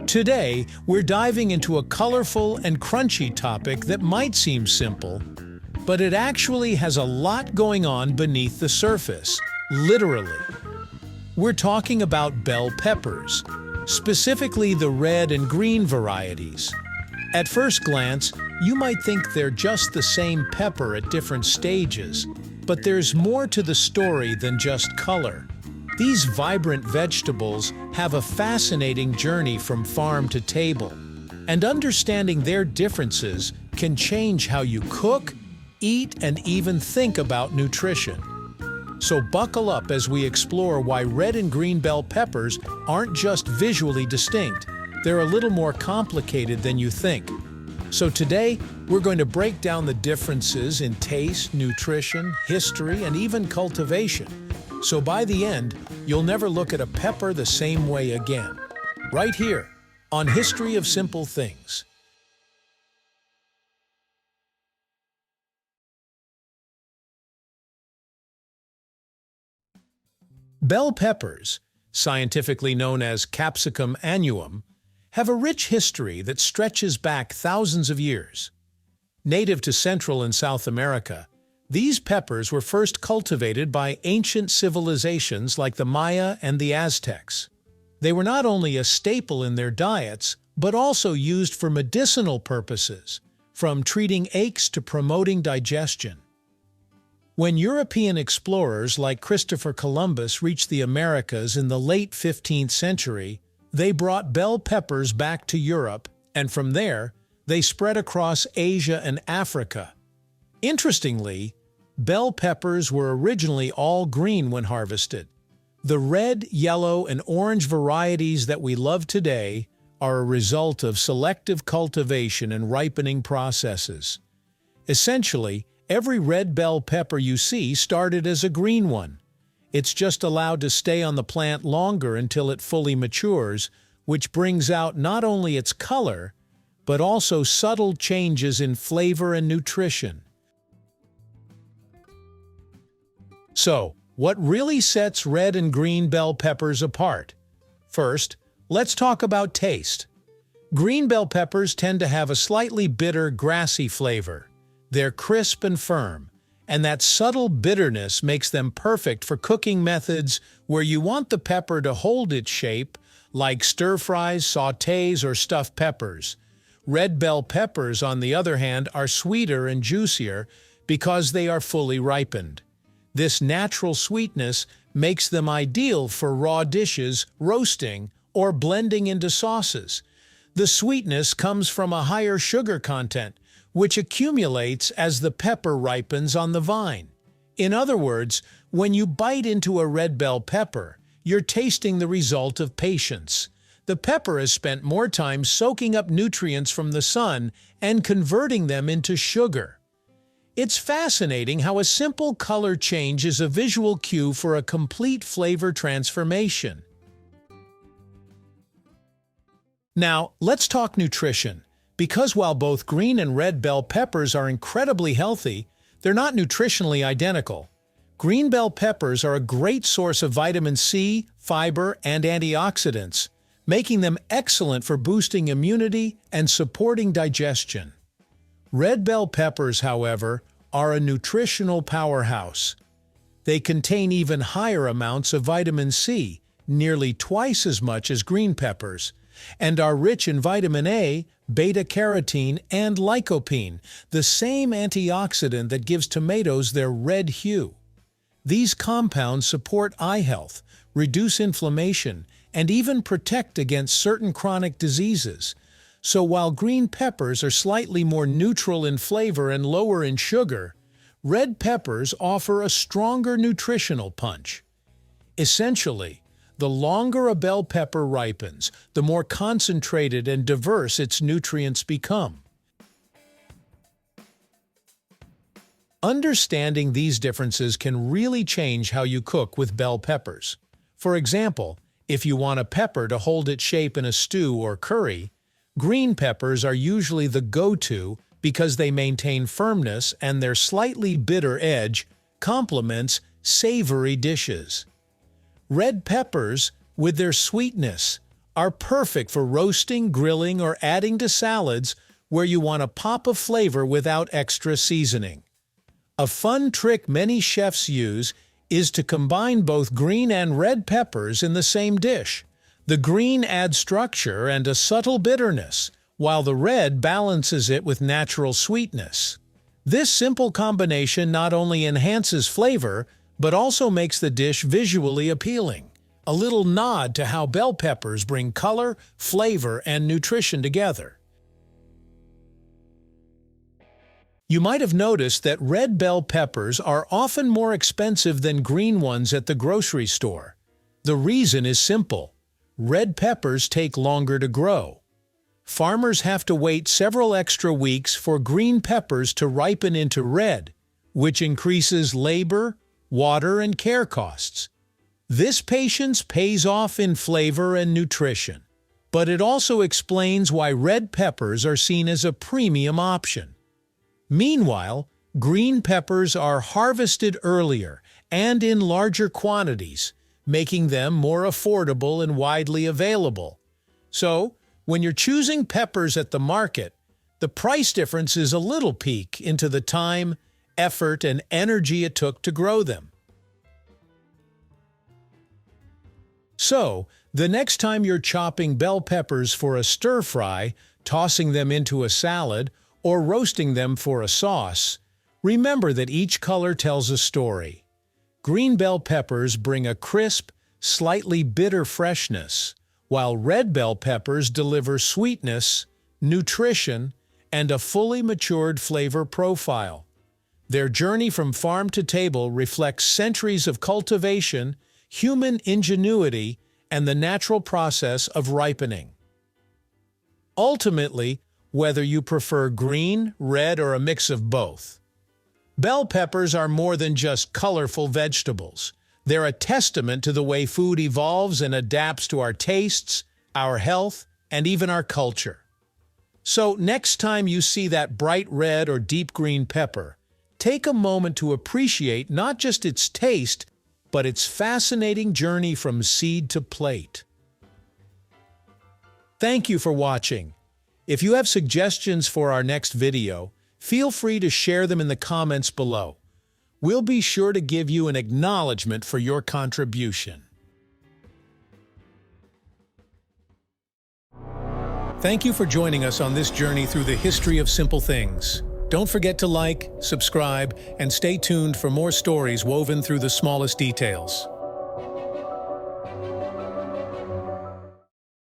Today, we're diving into a colorful and crunchy topic that might seem simple, but it actually has a lot going on beneath the surface, literally. We're talking about bell peppers, specifically the red and green varieties. At first glance, you might think they're just the same pepper at different stages, but there's more to the story than just color. These vibrant vegetables have a fascinating journey from farm to table, and understanding their differences can change how you cook, eat, and even think about nutrition. So buckle up as we explore why red and green bell peppers aren't just visually distinct, they're a little more complicated than you think. So today, we're going to break down the differences in taste, nutrition, history, and even cultivation. So by the end, you'll never look at a pepper the same way again. Right here, on History of Simple Things. Bell peppers, scientifically known as Capsicum annuum, have a rich history that stretches back thousands of years. Native to Central and South America, these peppers were first cultivated by ancient civilizations like the Maya and the Aztecs. They were not only a staple in their diets, but also used for medicinal purposes, from treating aches to promoting digestion. When European explorers like Christopher Columbus reached the Americas in the late 15th century, they brought bell peppers back to Europe, and from there, they spread across Asia and Africa. Interestingly, bell peppers were originally all green when harvested. The red, yellow, and orange varieties that we love today are a result of selective cultivation and ripening processes. Essentially, every red bell pepper you see started as a green one. It's just allowed to stay on the plant longer until it fully matures, which brings out not only its color, but also subtle changes in flavor and nutrition. So, what really sets red and green bell peppers apart? First, let's talk about taste. Green bell peppers tend to have a slightly bitter, grassy flavor. They're crisp and firm, and that subtle bitterness makes them perfect for cooking methods where you want the pepper to hold its shape, like stir-fries, sautés, or stuffed peppers. Red bell peppers, on the other hand, are sweeter and juicier because they are fully ripened. This natural sweetness makes them ideal for raw dishes, roasting, or blending into sauces. The sweetness comes from a higher sugar content, which accumulates as the pepper ripens on the vine. In other words, when you bite into a red bell pepper, you're tasting the result of patience. The pepper has spent more time soaking up nutrients from the sun and converting them into sugar. It's fascinating how a simple color change is a visual cue for a complete flavor transformation. Now, let's talk nutrition. Because while both green and red bell peppers are incredibly healthy, they're not nutritionally identical. Green bell peppers are a great source of vitamin C, fiber, and antioxidants, making them excellent for boosting immunity and supporting digestion. Red bell peppers, however, are a nutritional powerhouse. They contain even higher amounts of vitamin C, nearly twice as much as green peppers, and are rich in vitamin A, beta-carotene, and lycopene, the same antioxidant that gives tomatoes their red hue. These compounds support eye health, reduce inflammation, and even protect against certain chronic diseases. So while green peppers are slightly more neutral in flavor and lower in sugar, red peppers offer a stronger nutritional punch. Essentially, the longer a bell pepper ripens, the more concentrated and diverse its nutrients become. Understanding these differences can really change how you cook with bell peppers. For example, if you want a pepper to hold its shape in a stew or curry, green peppers are usually the go-to because they maintain firmness and their slightly bitter edge complements savory dishes. Red peppers, with their sweetness, are perfect for roasting, grilling, or adding to salads where you want a pop of flavor without extra seasoning. A fun trick many chefs use is to combine both green and red peppers in the same dish. The green adds structure and a subtle bitterness, while the red balances it with natural sweetness. This simple combination not only enhances flavor, but also makes the dish visually appealing. A little nod to how bell peppers bring color, flavor, and nutrition together. You might have noticed that red bell peppers are often more expensive than green ones at the grocery store. The reason is simple. Red peppers take longer to grow. Farmers have to wait several extra weeks for green peppers to ripen into red, which increases labor, water, and care costs. This patience pays off in flavor and nutrition, but it also explains why red peppers are seen as a premium option. Meanwhile, green peppers are harvested earlier and in larger quantities, making them more affordable and widely available. So, when you're choosing peppers at the market, the price difference is a little peek into the time, effort, and energy it took to grow them. So, the next time you're chopping bell peppers for a stir-fry, tossing them into a salad, or roasting them for a sauce, remember that each color tells a story. Green bell peppers bring a crisp, slightly bitter freshness, while red bell peppers deliver sweetness, nutrition, and a fully matured flavor profile. Their journey from farm to table reflects centuries of cultivation, human ingenuity, and the natural process of ripening. Ultimately, whether you prefer green, red, or a mix of both, bell peppers are more than just colorful vegetables. They're a testament to the way food evolves and adapts to our tastes, our health, and even our culture. So next time you see that bright red or deep green pepper, take a moment to appreciate not just its taste, but its fascinating journey from seed to plate. Thank you for watching. If you have suggestions for our next video, feel free to share them in the comments below. We'll be sure to give you an acknowledgement for your contribution. Thank you for joining us on this journey through the history of simple things. Don't forget to like, subscribe, and stay tuned for more stories woven through the smallest details.